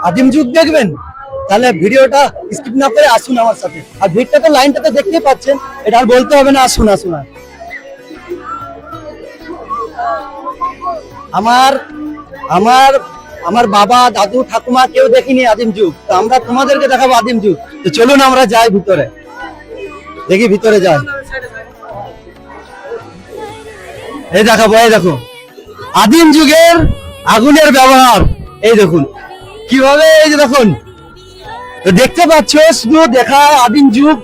আদিম যুগ দেখবেন, তাহলে ভিডিওটা স্কিপ না করে আসুন আমার সাথে। আর ভিড়টা তো লাইনটাতে দেখতেই পাচ্ছেন, এটা আর বলতে হবে না, আসুন আসুন। আমার আমার আমার বাবা দাদু ঠাকুমা কেউ দেখিনি আদিম যুগ, তো আমরা তোমাদেরকে দেখাবো আদিম যুগ। তো চলুন আমরা যাই ভিতরে, দেখি ভিতরে যাই। এই দেখাবো, এই দেখো আদিম যুগের আগুনের ব্যবহার, এই দেখুন কিভাবে, এই যে দেখুন, তো দেখতে পাচ্ছ শুধু দেখা আদিম যুগ,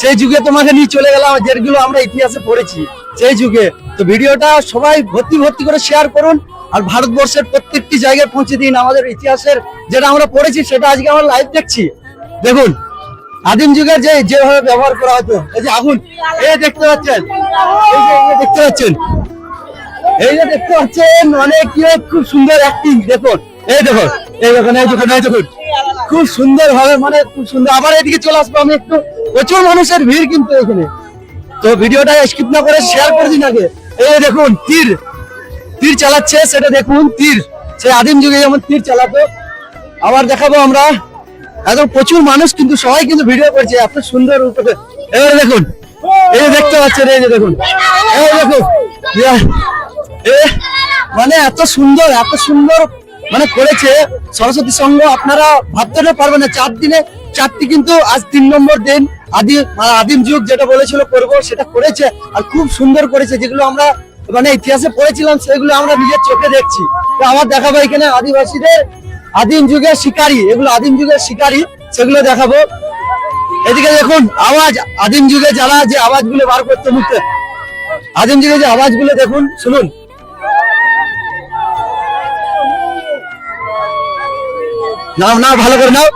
সেই যুগে তোমাকে নিয়ে চলে গেলাম, যেগুলো আমরা ইতিহাসে পড়েছি সেই যুগে। তো ভিডিওটা সবাই ভর্তি ভর্তি করে শেয়ার করুন, আর ভারতবর্ষের প্রত্যেকটি জায়গায় পৌঁছে দিন। আমাদের ইতিহাসের যেটা আমরা পড়েছি সেটা আজকে আমরা লাইভ দেখছি। দেখুন আদিম যুগের যেভাবে ব্যবহার করা হতো, এই যে আগুন, এই দেখতে পাচ্ছেন, এই যে দেখতে পাচ্ছেন, এই যে দেখতে পাচ্ছেন, অনেক খুব সুন্দর অ্যাক্টিং। দেখুন এই দেখুন, এই দেখুন, এই দেখুন, এই দেখুন, খুব সুন্দর ভাবে, মানে খুব সুন্দর। আবার এদিকে চলে আসবো আমি একটু, প্রচুর মানুষের ভিড় কিন্তু এখানে। তো ভিডিওটা স্কিপ না করে শেয়ার করে দিন আগে। এই দেখুন তীর তীর চালাচ্ছে, সেটা দেখুন তীর, সেই আদিম যুগে যেমন তীর চালাতো। আবার দেখাবো আমরা, একদম প্রচুর মানুষ কিন্তু, সবাই কিন্তু ভিডিও করছে এত সুন্দর রূপে। এবারে দেখুন, এই দেখতে পাচ্ছেন, এই যে দেখুন, এই দেখুন, মানে এত সুন্দর মানে করেছে সরস্বতী সংঘ। আপনারা ভাবতে না পারবেন না, 4 দিনে 4টি, কিন্তু আজ 3 নম্বর দিন। আদিম যুগ যেটা বলেছিল করবো সেটা করেছে, আর খুব সুন্দর করেছে। যেগুলো আমরা মানে ইতিহাসে পড়েছিলাম সেগুলো আমরা নিজের চোখে দেখছি। তো আমার দেখাবো এখানে আদিবাসীদের আদিম যুগের শিকারী, এগুলো আদিম যুগের শিকারী, সেগুলো দেখাবো। এদিকে দেখুন আওয়াজ, আদিম যুগে যারা যে আওয়াজগুলো বার করতে মুখে, আদিম যুগে যে আওয়াজগুলো দেখুন, শুনুন। নাও নাও, ভালো করে নাও,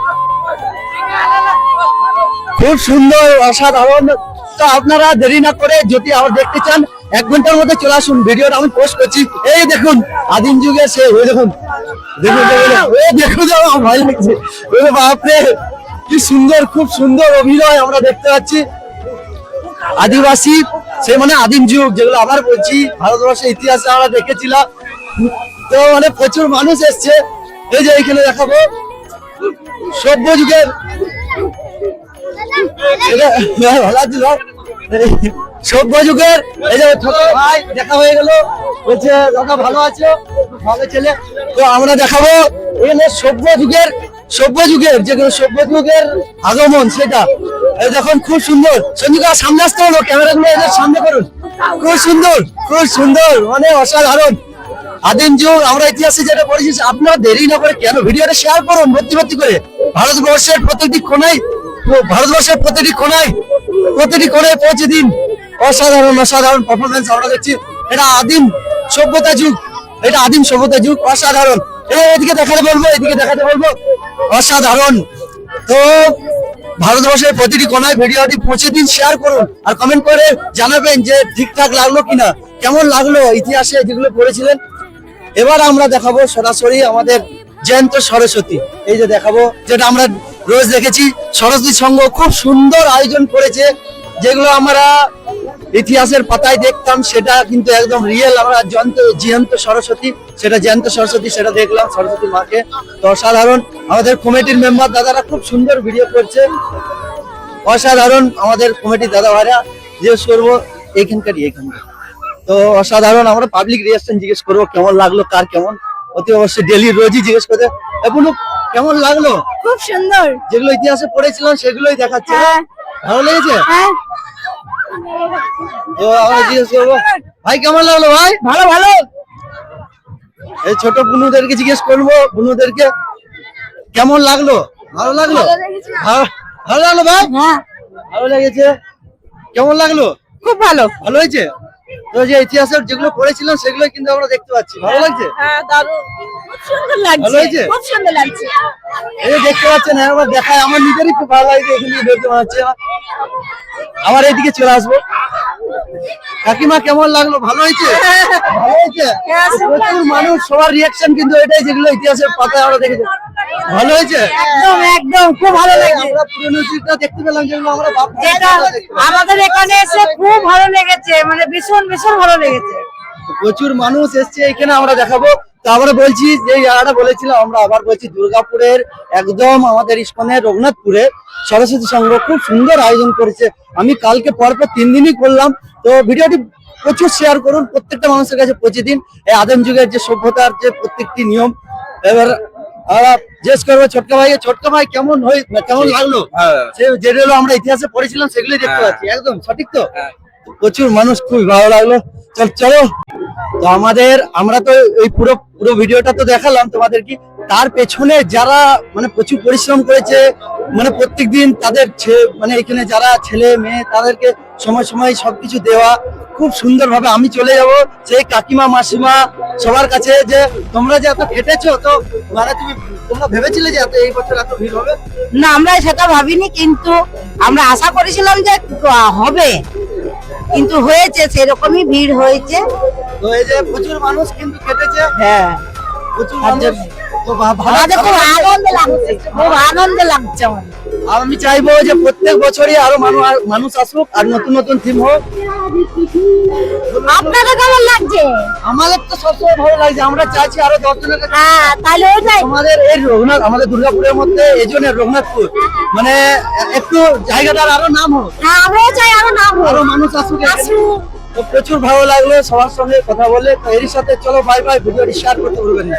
খুব সুন্দর, অসাধারণ। তো আপনারা দেরি না করে যদি আবার দেখতে চান 1 ঘন্টার মধ্যে চলে আসুন, ভিডিওটা আমি পোস্ট করছি। এই দেখুন আদিম যুগে সে, ওই দেখুন, দেখুন দেখুন, আমার ভয় লাগছে, বাপরে কি সুন্দর, খুব সুন্দর অভিনয় আমরা দেখতে পাচ্ছি। আদিবাসী সে মানে আদিম যুগ, যেগুলো আবার বলছি ভারতবর্ষের ইতিহাসে আমরা দেখেছিলাম। তো মানে প্রচুর মানুষ এসছে। এই যে এখানে দেখাবো সভ্য যুগের, সভ্য যুগের, এই যে ছোট ভাই দেখা হয়ে গেল, বলছে দাদা ভালো আছো, ভালো ছেলে। তো আমরা দেখাবো এখানে সভ্য যুগের যেগুলো সভ্য যুগের আগমন, সেটা এই দেখুন খুব সুন্দর। সঞ্জিকা সামনে আসতে হলো, ক্যামেরাগুলো এদের সামনে করুন, খুব সুন্দর, মানে অসাধারণ। আদিম যুগ আমরা ইতিহাসে যেটা পড়েছি, আপনারা দেরি না করে কেন ভিডিওটা শেয়ার করুন ভর্তি করে। ভারতবর্ষের প্রতিটি কোনায় পৌঁছে দিন। অসাধারণ পারফরমেন্স আমরা দেখছি। এটা আদিম সভ্যতা যুগ, অসাধারণ। এদিকে দেখাতে বলবো, অসাধারণ। তো ভারতবর্ষের প্রতিটি কোনায় ভিডিওটি পৌঁছে দিন, শেয়ার করুন, আর কমেন্ট করে জানাবেন যে ঠিকঠাক লাগলো কিনা, কেমন লাগলো ইতিহাসে যেগুলো পড়েছিলেন। এবার আমরা দেখাবো সরাসরি আমাদের জ্যান্ত সরস্বতী, এই যে দেখাবো, যেটা আমরা রোজ দেখেছি। সরস্বতী সংঘ খুব সুন্দর আয়োজন করেছে, যেগুলো আমরা ইতিহাসের পাতায় দেখতাম সেটা কিন্তু একদম রিয়েল। আমরা জ্যান্ত সরস্বতী, সেটা জ্যান্ত সরস্বতী, সেটা দেখলাম সরস্বতী মাকে। তো অসাধারণ, আমাদের কমিটির মেম্বার দাদারা খুব সুন্দর ভিডিও করছে, অসাধারণ। আমাদের কমিটির দাদা ভাইরা জিজ্ঞেস করবো এইখানকার। তো অসাধারণ, আমরা পাবলিক রিয়াকশন জিজ্ঞেস করবো কেমন লাগলো, কার কেমন, অতি অবশ্যই ডেলি রোজই জিজ্ঞেস করে। এখন কেমন লাগলো? খুব সুন্দর, যেগুলো ইতিহাসে পড়েছিলাম সেগুলোই দেখাচ্ছে। ভালো লেগেছে? তো আমরা জিজ্ঞেস করবো, ভাই কেমন লাগলো? ভাই ভালো। এই ছোট বুনুদেরকে জিজ্ঞেস করবো, বুনুদেরকে কেমন লাগলো? ভালো লাগলো ভাই? ভালো লেগেছে। কেমন লাগলো? খুব ভালো হয়েছে। তো যে ইতিহাসের যেগুলো পড়েছিলাম সেগুলো কিন্তু আমরা দেখতে পাচ্ছি। ভালো লাগছে? হ্যাঁ, দারুণ, খুব সুন্দর লাগছে। ভালো হয়েছে? খুব সুন্দর লাগছে। এই দেখতে পাচ্ছেন, একবার দেখায়, আমার নিজেরই খুব ভালো লাগছে। এখানে দেখতে পাচ্ছি, আবার এইদিকে চলে আসবো। কাকিমা কেমন লাগলো? ভালো হয়েছে? প্রচুর মানুষ, সবার রিয়াকশন কিন্তু এটাই, যেগুলো ইতিহাসের পাতায় আমরা দেখেছি। ভালো হয়েছে? একদম খুব ভালো লাগছে। আমরা পুরনো যুগটা দেখতে পেলাম, যেগুলো আমরা আমাদের এখানে এসে খুব ভালো লেগেছে, মানে ভীষণ ভালো লেগেছে। প্রচুর মানুষ এসছে এখানে, আমরা দেখাবো তো আমরা বলছি যে এই জায়গাটা বলেছিলাম, আমরা আবার বলছি দুর্গাপুরের একদম আমাদের ইস্কনের রঘুনাথপুরে সরস্বতী সংঘ খুব সুন্দর আয়োজন করেছে। আমি কালকে পরপর 3 দিনই করলাম। তো ভিডিওটি প্রচুর শেয়ার করুন, প্রত্যেকটা মানুষের কাছে পৌঁছে দিন। এই আদিম যুগের যে সভ্যতার যে প্রত্যেকটি নিয়ম। এবার আমরা জিজ্ঞেস করবো ছোটকা ভাই কেমন লাগলো? সে যেগুলো আমরা ইতিহাসে পড়েছিলাম সেগুলোই দেখতে পাচ্ছি, একদম সঠিক তো? প্রচুর মানুষ, খুবই ভালো লাগলো। চলো তো আমরা তো এই পুরো ভিডিওটা তো দেখালাম তোমাদের, কি তার পেছনে যারা মানে প্রচুর পরিশ্রম করেছে, মানে প্রত্যেকদিন তাদের মানে এখানে যারা ছেলে মেয়ে তাদেরকে সময় সময় সবকিছু দেওয়া, খুব সুন্দর ভাবে। আমি চলে যাব সেই কাকিমা মাসিমা সবার কাছে, যে তোমরা যে এত খেটেছো, তো মানে তোমরা ভেবেছিলে যে এই বছর এত ভিড় হবে? না, আমরা সেটা ভাবিনি, কিন্তু আমরা আশা করেছিলাম যে হবে, কিন্তু হয়েছে, সেরকমই ভিড় হয়েছে। তো এই যে প্রচুর মানুষ কিন্তু খেটেছে, হ্যাঁ, প্রচুর তার মানুষ। জন্য। তো আমাদের খুব আনন্দ লাগছে, খুব আনন্দ লাগছে আমাদের। আর আমি চাইবো যে প্রত্যেক বছরই আরো মানুষ আসুক আর নতুন নতুন থিম হোক। আপনাদের কেমন লাগছে? আমাদের তো সবসময় ভালো লাগছে, আমরা চাইছি আরো 10 জনের কাছে। হ্যাঁ, তাহলে ওইটাই। আমাদের এই আমাদের দুর্গাপুরের মধ্যে এই জন্য রঘুনাথপুর মানে একটু জায়গাটার আরো নাম হোক, হ্যাঁ, আমরাও চাই আরো নাম হোক। আরো মানুষ আসুক এখানে। আসুক। তো প্রচুর ভালো লাগলো সবার সঙ্গে কথা বলে। তো এরই সাথে চলো বাই বাই, ভিডিওটি শেয়ার করতে ভুলবেন না।